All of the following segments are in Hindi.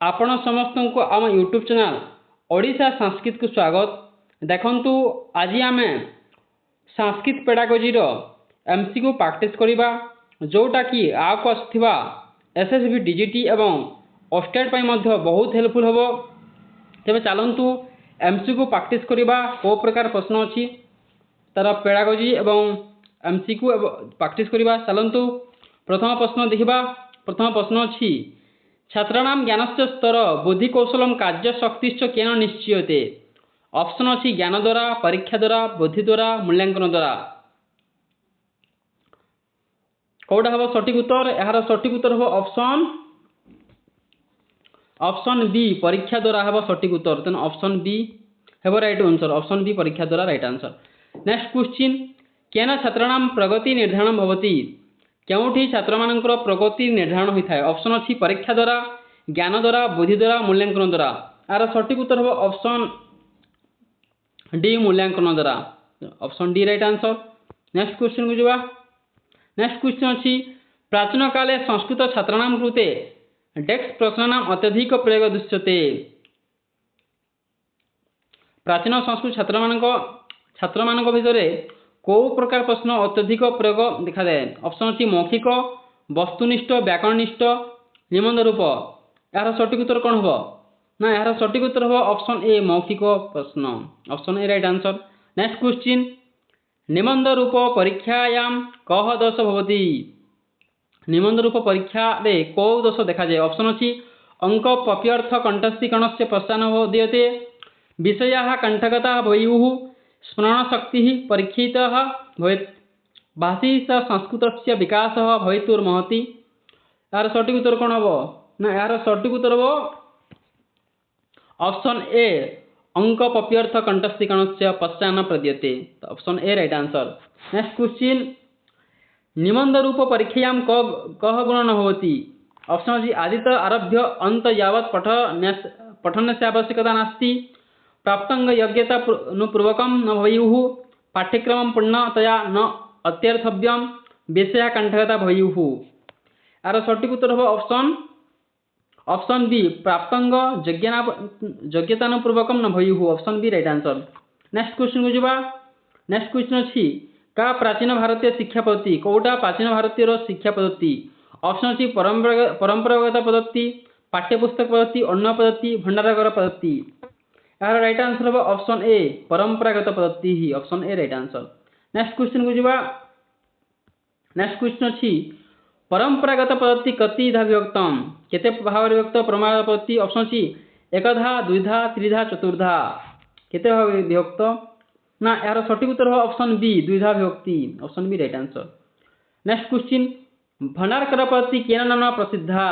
आपण समस्त को आम यूट्यूब चैनल ओडिशा संस्कृत को स्वागत। देखंतु आज आम संस्कृत पेडागोजी एमसीक्यू प्रैक्टिस करबा जोटा कि आगो आसुवा एसएसबी डीजीटी एवं ओस्टेट बहुत हेल्पफुल हम। तेज चलतु एमसीक्यू प्रैक्टिस करबा को प्रकार प्रश्न अच्छी तार पेडागोजी एवं एमसीक्यू प्रैक्टिस करबा। चलतु प्रथम प्रश्न देखा। प्रथम प्रश्न अच्छी छात्राणां ज्ञानस्य स्तर बुद्धिकौशल कार्यशक्तिश्च केन निश्चीयते। ऑप्शन अच्छी ज्ञान द्वारा, परीक्षा द्वारा, बुद्धि द्वारा, मूल्यांकन द्वारा। कौटा हम सठिक उत्तर? यार सठिक उत्तर हम ऑप्शन बी परीक्षा द्वारा हम सठिक उत्तर। तेना ऑप्शन बी हेब राइट आंसर। ऑप्शन बी परीक्षा द्वारा राइट आंसर। नेक्स्ट क्वेश्चन केन छात्राणां प्रगति निर्धारण भवति। केउठी छात्र मानकर प्रगति निर्धारण होता है। ऑप्शन अच्छी परीक्षा द्वारा, ज्ञान द्वारा, बुद्धि द्वारा, मूल्यांकन द्वारा। यार सठिक उत्तर हम ऑप्शन डी मूल्यांकन द्वारा। Option D right answer. Next question को जावा। नेक्स्ट क्वेश्चन अच्छी प्राचीन काले संस्कृत छात्राणां कृते डेस्क प्रश्नानां अत्यधिक प्रयोग दृश्यते। प्राचीन संस्कृत छात्र मानक भितर कौ प्रकार प्रश्न अत्यधिक प्रयोग देखा जाए। ऑप्शन अच्छी मौखिक, वस्तुनिष्ठ, व्याकरणनिष्ठ, निबंध रूप। यार सठिक उत्तर कौन हम ना? यार सठिक उत्तर हम ऑप्शन ए मौखिक प्रश्न। Option A right answer. Next question निबंध रूप परीक्षायां कह दोष भवति। निबंध रूप परीक्षा रे कौ दोष देखा जाए। ऑप्शन अच्छी अंक प्रत्यर्थ कंठस्थीकरण से पश्चान दीयते, विषया कंठगता भयूः, स्मरण शक्ति परीक्षिता भवेत्, भाषी संस्कृत विकास भवितुर्महति। यार सठिक उत्तर कौन हम ना? यार सठिक उत्तर हम ऑप्शन ए अंक प्रत्यर्थ कंठस्थीकरण से पश्चान प्रदीयते। Option A right answer. Next question निबंध रूप परीक्षायां कः गुणन भवति। ऑप्शन अच्छी आदित आरभ्य अंत यावत् पठनस्य आवश्यकता नास्ति, प्राप्तंग योग्यता पूर्वकं न भवेयुः, पाठ्यक्रम पूर्णतया न अत्यर्थव्यम, विषया कंठगता भवेयुः। यार सठिक उत्तर हम ऑप्शन बी प्राप्तंग योग्यतापूर्वकं न भवेयुः। Option B right answer. Next question को जावा। नेक्स्ट क्वेश्चन अच्छी का प्राचीन भारतीय शिक्षा पद्धति। कौटा प्राचीन भारतीय शिक्षा पद्धति। ऑप्शन अच्छी परंपरागत पद्धति, पाठ्यपुस्तक पद्धति, अन्न पद्धति, भंडारागार पद्धति। यार राइट आंसर हम ऑप्शन ए परंपरागत पद्धति ही। Option A right answer. Next question को जावा। नेक्स्ट क्वेश्चन अच्छी परंपरागत पद्धति कतिधा विभक्तम। केते भाव विभक्त परंपरागत पद्धति। ऑप्शन अच्छी एकधा, द्विधा, त्रिधा, चतुर्धा। केते भाव विभक्त ना? यार सठिक उत्तर हम ऑप्शन बी द्विधा विभक्ति। Option B right answer. Next question Bhandarkar पद्धति केन नाम प्रसिद्धा।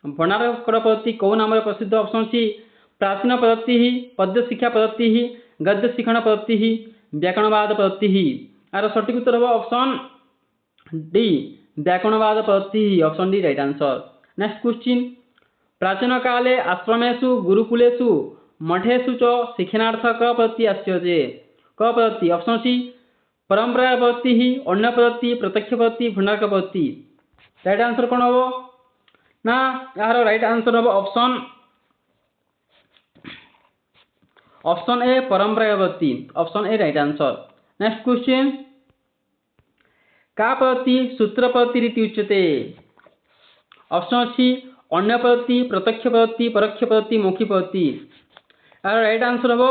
भंडारकर पद्धति कौ नाम प्रसिद्ध। ऑप्शन अच्छी प्राचीन पद्धति, पद्य शिक्षा पद्धति, गद्य शिक्षण पद्धति, व्याकरणवाद पद्धति। यार सठिक उत्तर हम ऑप्शन डी व्याकरणवाद पद्धति। Option D right answer. Next question प्राचीन काले आश्रमेषु, गुरुकुलेषु, मठेषु च शिक्षणार्थ क पद्धति आस्यते। क पद्धति। ऑप्शन अच्छी परंपरा पद्धति, अन्न पद्धति, प्रत्यक्ष पद्धति, भंडारकर पद्धति। राइट आंसर कौन हम ना? यार राइट आंसर हम ऑप्शन ए परंपरा पद्धति। Option A right answer. Next question का पद्धति सूत्र पद्धति रीति उच्यते। ऑप्शन अच्छी अन्न पद्धति, प्रत्यक्ष पद्धति, परोक्ष पद्धति, मौखिक पद्धति। यार राइट आंसर हम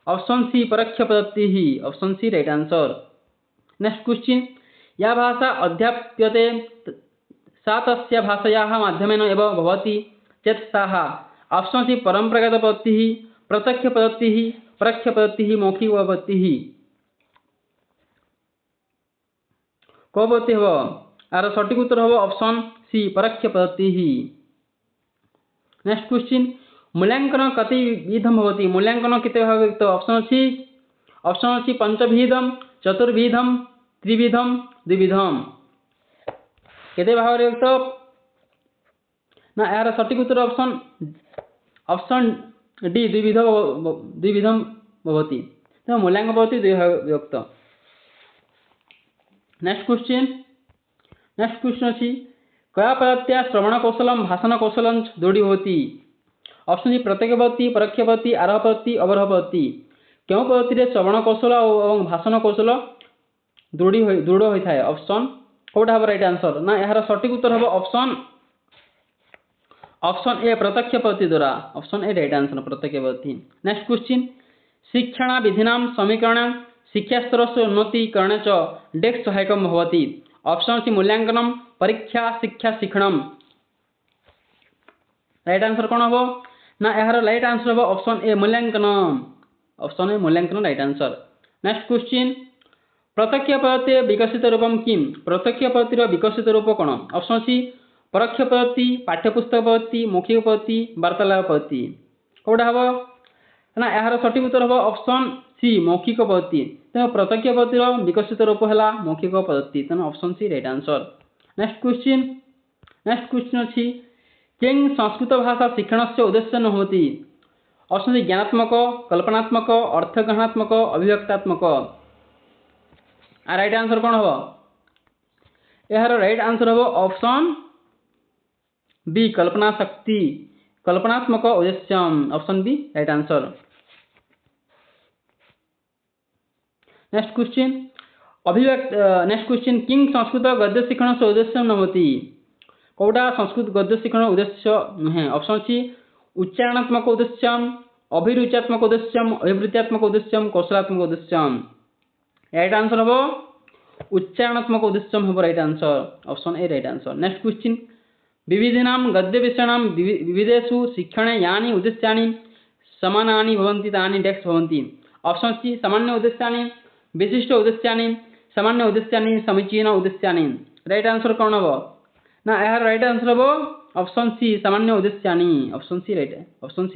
ऑप्शन सी परोक्ष पद्धति ही। Option C right answer. Next question या भाषा अध्याप्यते सा तस्या भाषायाः माध्यमेन एव भवति चेत् सा। ऑप्शन सी परंपरागत पद्धति, प्रत्यक्ष पद्धति, परोक्ष पद्धति, मौखिक पद्धति। कौ पद्धति हम? यार सठिक उत्तर हम ऑप्शन सी परोक्ष पद्धति ही। नेक्स्ट क्वेश्चन मूल्यांकन कति विधम भवति। मूल्यांकन केते भाव विभक्त। ऑप्शन अच्छी पंचविधम, चतुर्विधम, त्रिविधम, द्विविधम। केते भाव विभक्त ना? यार सठिक उत्तर ऑप्शन डी द्विविधम भवति। तो मूल्यांकन भवति द्विभाग विभक्त। नेक्स्ट क्वेश्चन अच्छी कया पद्धत्या श्रवण कौशलम भाषण कौशलम दृढ़ीभवति। ऑप्शन सी प्रत्यक्ष पद्धति, परोक्ष पद्धति, आरोह पद्धति, अवरोह पद्धति। क्यों पद्धति श्रवण कौशल और भाषण कौशल दृढ़ होता है। ऑप्शन कौटा हम राइट आंसर ना यार सठिक उत्तर हम ऑप्शन ए प्रत्यक्ष पद्धति द्वारा। ऑप्शन ए राइट आंसर प्रत्यक्ष पद्धति। नेक्स्ट क्वेश्चन शिक्षण विधिनां समीकरण शिक्षा स्तर से उन्नतीकरण च डेस्क सहायकम भवति। ऑप्शन सी मूल्यांकनम, परीक्षा, शिक्षा शिक्षणम। राइट आंसर कौन हम ना यार राइट आंसर हम ऑप्शन ए मूल्यांकनम। ऑप्शन ए मूल्यांकन राइट आंसर। नेक्स्ट क्वेश्चन प्रत्यक्ष पद्धति विकसित रूपम किम। प्रत्यक्ष पद्धतिर विकसित रूप कौन। ऑप्शन सी परोक्ष पद्धति, पाठ्यपुस्तक पद्धति, मौखिक पद्धति, वार्तालाप पद्धति। कौटा हम ना यार सठिक उत्तर हम ऑप्शन सी मौखिक पद्धति। तेणु प्रत्यक्ष पद्धतिर विकसित रूप है मौखिक पद्धति। तेणु option C right answer. Next question अच्छी किं संस्कृत भाषा शिक्षण से उद्देश्य न होती। ऑप्शन सी ज्ञानात्मक, कल्पनात्मक, अर्थग्रहणात्मक, अभिव्यक्तात्मक। राइट आंसर कौन हम यार राइट आंसर हम ऑप्शन बी कल्पना शक्ति, कल्पनात्मक उद्देश्य। Option B right answer. Next question किंग संस्कृत गद्य शिक्षण से उद्देश्य न होती। कौटा संस्कृत गद्य शिक्षण उद्देश्य नुहे। ऑप्शन सी उच्चारणात्मक उद्देश्य, अभिरुचात्मक उद्देश्य, अभिवृत्त्यात्मक उद्देश्य, कौशलात्मक उद्देश्य। राइट आंसर हम उच्चारणात्मक उद्देश्य हम right answer. Option A right answer. Next question विविधानां गद्य विषयाणां विविधेषु शिक्षणे यानि उद्देश्यानि समानानि भवन्ति तानि डेस्क भवन्ति। ऑप्शन सी सामान्य उद्देश्यानि, विशिष्ट उद्देश्यानि, सामान्य उद्देश्यानि, समीचीन उद्देश्यानि। राइट आंसर कौन हम ना यार राइट आंसर हम ऑप्शन सी सामान्य उद्देश्यानि। Option C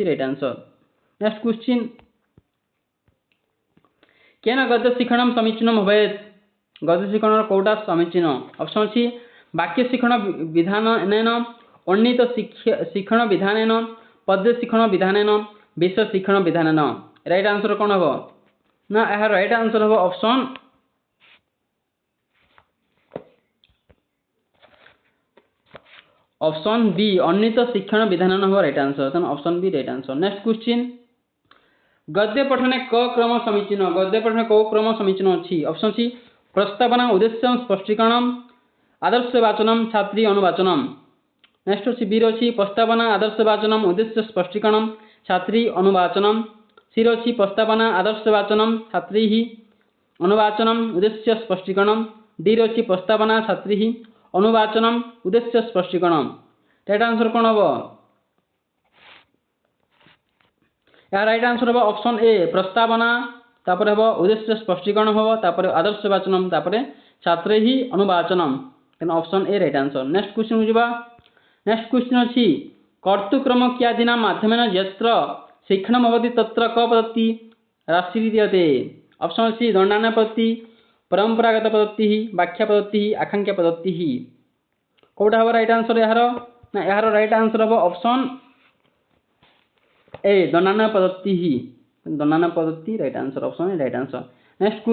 right answer. Next question केन गद्य शिक्षणं समीचीनं भवेत्। गद्य शिक्षण कौटा समीचीन। ऑप्शन सी वाक्य शिक्षण विधानेन, उन्नीत शिक्षण विधानेन, पद्य शिक्षण विधानेन, विषय शिक्षण विधानेन। राइट आंसर कौन हम ना यार राइट आंसर हम ऑप्शन बी उन्नीत शिक्षण विधानेन हम राइट आंसर। तेणु option B right answer. Next question गद्य पठने क क्रम समीचीन। गद्य पठने कौ क्रम समीचीन अच्छी। ऑप्शन सी प्रस्तावना, उद्देश्य, स्पष्टीकरण, आदर्श वाचनम, छात्री अनुवाचनम। नेक्स्ट अच्छी बी रही प्रस्तावना, आदर्श वाचनम, उद्देश्य, स्पष्टीकरण, छात्री अनुवाचनम। सी रही प्रस्तावना, आदर्श वाचनम, छात्री अनुवाचनम, उद्देश्य, स्पष्टीकरण। डी रही प्रस्तावना, छात्री अनुवाचनम, उद्देश्य, स्पष्टीकरण। राइट आंसर कौन हम यार राइट आंसर हम ऑप्शन ए प्रस्तावना, तापर हम उद्देश्य स्पष्टीकरण हम, तापर आदर्श वाचनम, तापर छात्र ही अनुवाचनम। तेना option A right answer. Next question बुझा। नेक्स्ट क्वेश्चन अच्छी कर्तुक्रम क्रियादीना माध्यमेन यत्र शिक्षणम भवति तत्र क पद्धति राशि दीयते। ऑप्शन सी दंडान पद्धति, परंपरागत पद्धति, व्याख्या पद्धति, आकांक्षा पद्धति। कौटा हम राइट आंसर यार राइट आंसर हम ऑप्शन ए दंडान पद्धति ही। दंडान पद्धति right answer. Option A right answer. Next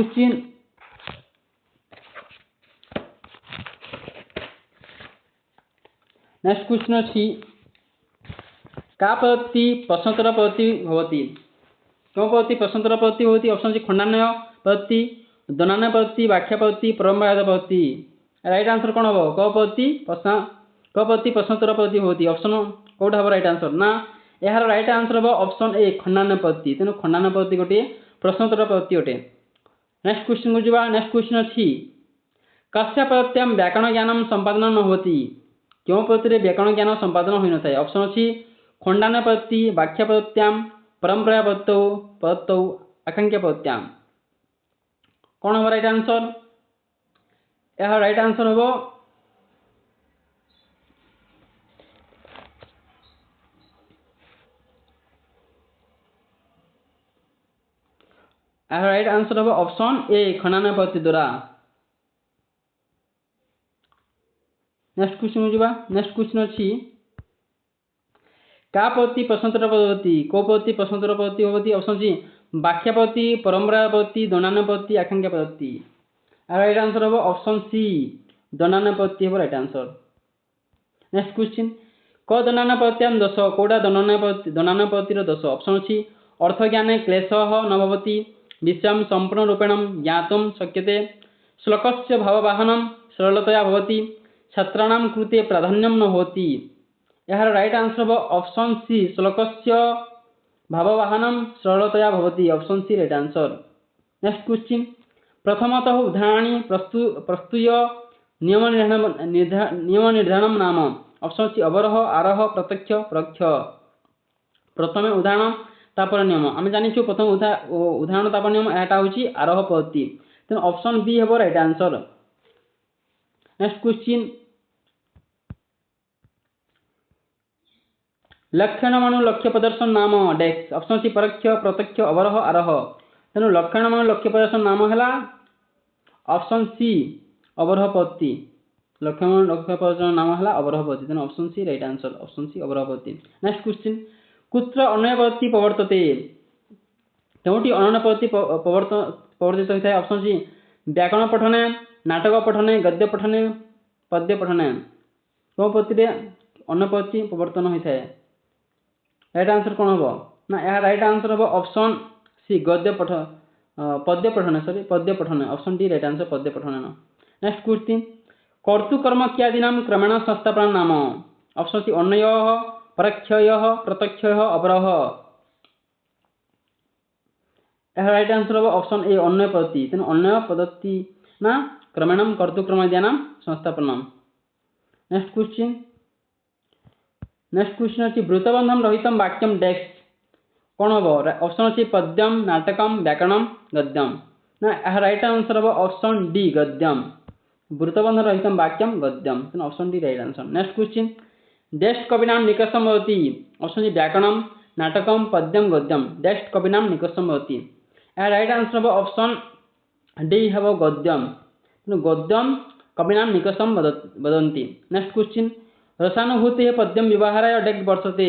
question अच्छी का पद्धति प्रश्नोत्तर पद्धति भवति। क्यों पद्धति प्रश्नोत्तर पद्धति होती। ऑप्शन सी खंडान्वय पद्धति, दंडान्वय पद्धति, व्याख्या पद्धति, परंपरागत पद्धति। राइट आंसर कौन हम क पद्धति प्रश्नोत्तर पद्धति होती। ऑप्शन कौटा हम राइट आंसर ना यार राइट आंसर हम ऑप्शन ए खंडान्वय पद्धति। तेणु खंडान्वय पद्धति गोटे प्रश्नोत्तर पद्धति अटे। नेक्स्ट क्वेश्चन को जावा। नेक्स्ट क्वेश्चन अच्छी कस्या पद्धत्यां व्याकरण ज्ञान संपादन न होती। क्यों पद्धति व्याकरण ज्ञान संपादन हो न था। ऑप्शन अच्छी खंडान्वय पद्धति, व्याख्या पद्धत्यां, परंपरा पद्धतौ, आकांक्षा पद्धत्यां। कौन हम राइट आंसर यार राइट आंसर हम राइट आंसर हम ऑप्शन ए खंडान्वय पद्धति द्वारा। नेक्स्ट क्वेश्चन को नेक्स्ट क्वेश्चन अच्छी का पद्धति प्रश्नोत्तर पद्धति को पद्धति प्रश्नोत्तर पद्धति होती। ऑप्शन सी व्याख्या पद्धति, परंपरा पद्धति, दंडान्वय पद्धति, आकांक्षा पद्धति। राइट आंसर हम ऑप्शन सी दंडान्वय पद्धति हम राइट आंसर। नेक्स्ट क्वेश्चन क दनानपत्याम दोष कोटा दनानपतिर दोष ऑप्शन अछि अर्थ ज्ञाने क्लेशः न भवति विषयं संपूर्ण रूपेण ज्ञातुं शक्यते श्लोकस्य भाववाहनं सरलतया भवति छात्राणां कृते प्राधान्यं न भवति यार राइट आंसर हो ऑप्शन सी श्लोकस्य भाववाहनं सरलतया भवति option C right answer next question प्रथमतः उदाहरणानि प्रस्तुय नियम निर्धारणं नाम ऑप्शन सी अवरोह आरोह प्रत्यक्ष प्रक्ष प्रथमे उदाहरण तापर नियम आम जानिछु प्रथम उदाहरण तापर नियम एटा होची आरोह पद्धति तेन ऑप्शन बी हेबो राइट आंसर नेक्स्ट क्वेश्चन लक्षणमाणु लक्ष्य प्रदर्शन नाम डेक्स ऑप्शन सी परोक्ष प्रत्यक्ष अवरोह आरोह तेन लक्षणमाणु लक्ष्य प्रदर्शन नाम हला ऑप्शन सी अवरोह पद्धति लक्षणमाणु लक्ष्य प्रदर्शन नाम हला अवरोह पद्धति तेन option C right answer option C अवरोह पद्धति नेक्स्ट क्वेश्चन कुत्र अनन्य पद्धति प्रवर्तते केउटी अनन्य पद्धति प्रवर्तित होता है ऑप्शन सी व्याकरण पठने नाटक पठने गद्य पठने पद्य पठने को पद्धति अनन्य पद्धति प्रवर्तन होता है राइट आंसर कौन हम ना यह राइट आंसर हम ऑप्शन सी गद्य पठ पद्य पठने सॉरी पद्य पठने ऑप्शन डी राइट आंसर पद्य पठने नेक्स्ट क्वेश्चन कर्तुकर्म क्रियादीनां क्रमेण संस्थापन नाम ऑप्शन सी अन्वयः परोक्षयः प्रत्यक्षयः अवरोह यह राइट आंसर हम ऑप्शन ए अन्वय पद्धति तेन अन्वय पद्धति ना क्रमेण कर्तुकर्मादीनां संस्थापनम नेक्स्ट क्वेश्चन अछि वृत्तबंधन रहितं वाक्यम डेक्स कौन हम ऑप्शन अच्छी पद्यम नाटकम व्याकरणम गद्यम ना यह राइट आंसर हम ऑप्शन डी गद्यम वृत्तबंधन रहितं वाक्यम गद्यम तेन option D right answer next question डेस्ट कविनां निकषं भवति ऑप्शन सी व्याकरणम नाटकम पद्यम गद्यम डेस्ट कविनां निकषं भवति यह राइट आंसर हम ऑप्शन डी हेब गद्यम गद्यम कविनां निकषं वदन्ति नेक्स्ट क्वेश्चन रसानुभूति पद्यम व्यवहाराय डेक् वर्तते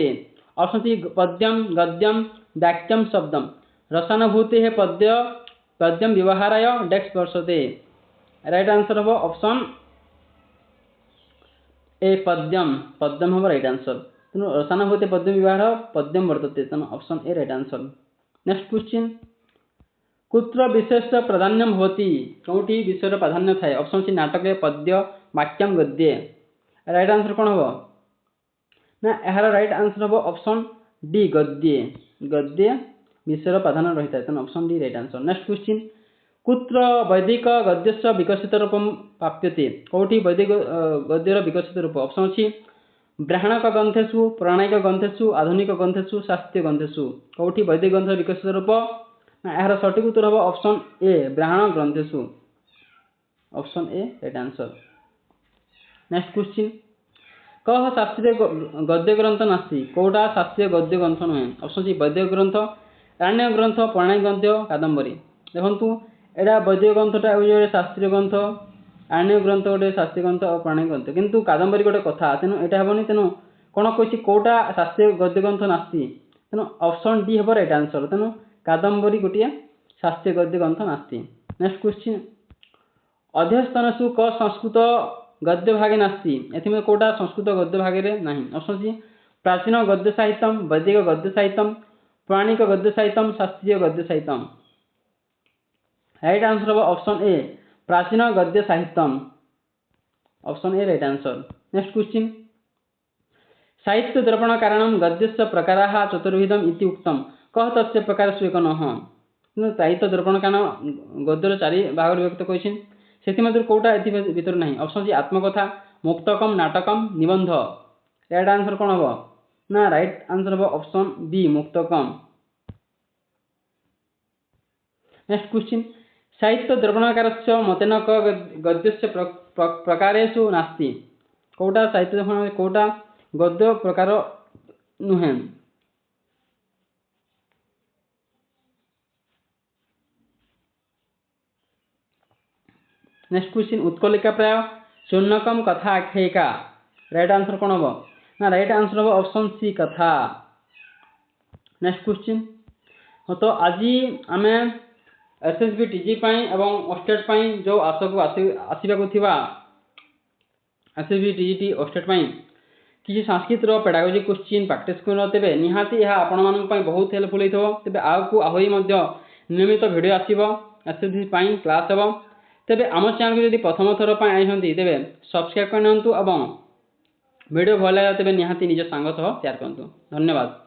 ऑप्शन सी पद्यम गद्यम वाक्यम शब्दम रसानुभूति पद्यम व्यवहाराय डेक् वर्तते राइट आंसर हम ऑप्शन ए पद्यम हम राइट आंसर तेणु रसानुभूति पद्यम व्यवहार पद्यम वर्तते तेणु option A right answer next question कुत्र विशेष प्राधान्यम भवति कौटी विषय प्राधान्य थाए ऑप्शन सी नाटके पद्य वाक्यम गद्ये राइट आंसर कौन हम ना यार राइट आंसर हम ऑप्शन डी गद्ये विषय प्राधान्य रही है तेणु option D right answer next question कुत्र वैदिक गद्यस्य विकसित रूपम प्राप्यते कौटी वैदिक गद्यर विकसित रूप ऑप्शन अच्छी ब्राह्मणक ग्रंथेषु पौराणिक ग्रंथेषु आधुनिक ग्रंथेषु शास्त्रीय ग्रंथेषु कौटी वैदिक ग्रंथ विकसित रूप यार सठिक उत्तर हम ऑप्शन ए ब्राह्मण ग्रंथेषु option A right answer next question कह शास्त्रीय गद्य ग्रंथ नास्ति कौटा शास्त्रीय गद्य ग्रंथ नुहे ऑप्शन सी वैदिक ग्रंथ आरण्य ग्रंथ पौराणिक ग्रंथ कादम्बरी देखु एटा वैदिक ग्रंथटा गोटे शास्त्रीय ग्रंथ आरण्य ग्रंथ गोटे शास्त्रीय ग्रंथ और पौराणिक ग्रंथ किंतु कादम्बरी गोटे कथा तेणु यहाँ हेनी तेणु कौन कही कौटा शास्त्रीय गद्य ग्रंथ नास्ति तेणु ऑप्शन डी हम राइट आंसर तेणु कादम्बरी गोटे शास्त्रीय गद्य ग्रंथ नास्ति नेक्स्ट क्वेश्चन अध्यस्तनेषु क संस्कृत गद्य भागे नास्ति एथि कौटा संस्कृत गद्य भागे नहीं ऑप्शन सी प्राचीन गद्य साहित्य वैदिक गद्य साहित्य पौराणिक गद्य साहित्य शास्त्रीय गद्य साहित्य राइट आंसर हम ऑप्शन ए प्राचीन गद्य साहित्य option A right answer next question साहित्य दर्पण कारण गद्यस्य प्रकाराः चतुर्विधम् इति उक्तम कह तस्य प्रकारस्व एक नः साहित्य दर्पण कारण गद्यर चारि भाग व्यक्त करें से कौटा भीतर नहीं ऑप्शन सी आत्मकथा मुक्तकम नाटकम निबंध राइट आंसर कौन हम ना राइट आंसर हम ऑप्शन बी मुक्तकम नेक्स्ट क्वेश्चन साहित्य दर्पणकारस्य मतेन क गद्यस्य प्रकारेषु नास्ति कौटा साहित्य दर्पण कौटा गद्य प्रकार नुहे नेक्स्ट क्वेश्चन उत्कलिका प्राय शून्यकम कथा आख्यायिका राइट आंसर कौन हम ना राइट आंसर हम ऑप्शन सी कथा नेक्स्ट क्वेश्चन तो आज आम एसएसबी टीजी एवं स्टेट जो आसक आसवाक एसएसबी टीजी स्टेट किसी संस्कृत पेडागोजी क्वेश्चन प्रैक्टिस कर तेबे निहाती यह आपण मानक पई बहुत हेल्पफुल होइथबो। तेबे आगु आहुरी मध्य नियमित वीडियो आसीबो एसएससी पई क्लास हेबो। तेबे आम चैनल को यदि प्रथम थर पई आइछंती तेबे सब्सक्राइब करनंतु एवं वीडियो भल लगे तेबे निहाती निज सांग सह शेयर करंतु। धन्यवाद।